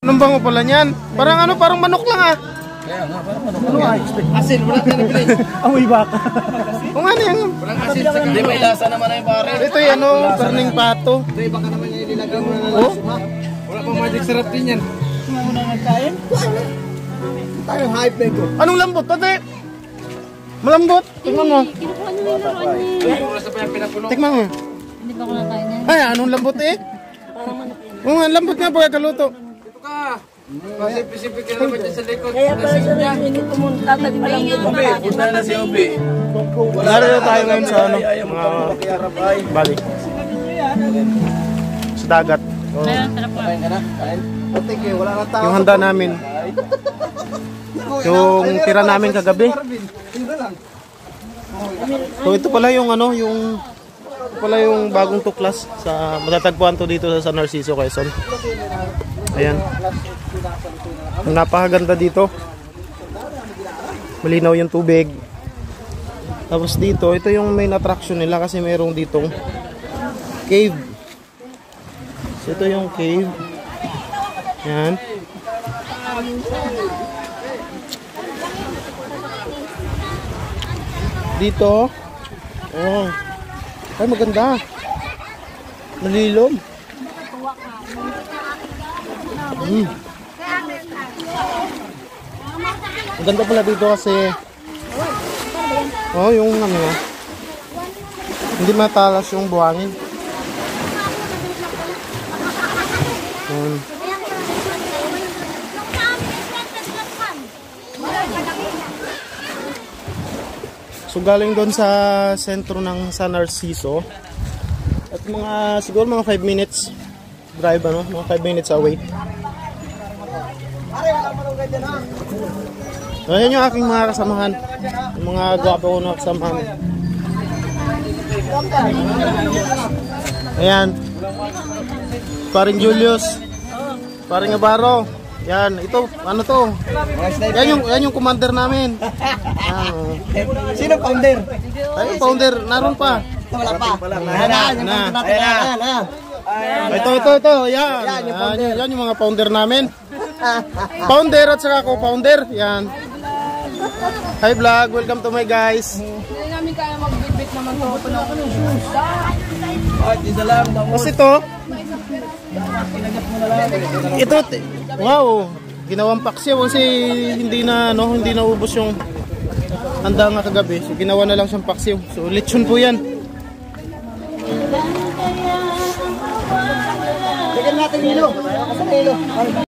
Anong bango pala niyan? Parang ano, parang manok lang ah. Kaya nga, parang manok. Ano nga, Asin, wala tayo nabili. amoy baka. Kung ano yan? Walang asin sa hindi, may lasa naman na yung pare. Ito yung ano, karning pato. Ito yung baka naman yung nilagay mo na lang. Wala pang magic sarap din yan. Muna nagkain? Tayo hype na ito. Anong lambot? Tate? Malambot? Tingnan mo. Kinukuha nyo yung laruan niya. Oras na pa yung pinakulong. Tingnan mo. Hindi ba ko nakain yan? Ay, anong lambot eh? Oo nga, lambot nga pagkakaluto. Ito ka. Pasipin-sipin ka naman dyan sa likod. Kaya pala siya hindi pumunta, nagpalang dito. Obi, punta na si Obi. Narito tayo ngayon sa ano, mga bali. Sa dagat. Ayun, sarap po. Kain ka na? Kain? Putik eh, wala na tao. Yung handa namin. Yung tira namin kagabi. So ito pala yung ano, yung ito pala yung bagong tuklas sa matatagpuan to dito sa San Narciso, Quezon. Ayan. Napakaganda dito. Malinaw yung tubig. Tapos dito, ito yung main attraction nila kasi mayroong ditong cave. So ito yung cave. Ayan. Dito. Oh. Ay, maganda. Malilom. Maganda pala dito kasi oh, yung ano, hindi matalas yung buhangin. So galing doon sa sentro ng San Narciso at mga siguro mga 5 minutes drive, ano, mga 5 minutes away. Ayan yung aking mga kasamahan, yung mga gwapo ko na kasamahan. Ayan, paring Julius, paring Navarro. Yan, ito, ano to? Yan yung commander namin. Sino founder? Ay, founder, naroon pa. Wala pa. Ito. Yan. Yan yung mga founder namin. Founder at saka co-founder. Yan. Hi vlog, welcome to my guys. Hindi namin kaya magbibit naman to. Tapos ito, wow, ginawang paksiw kasi hindi na ubos yung handa nga kagabi. So ginawa na lang siyang paksiw. So lechon po yan. Bigyan natin nilo.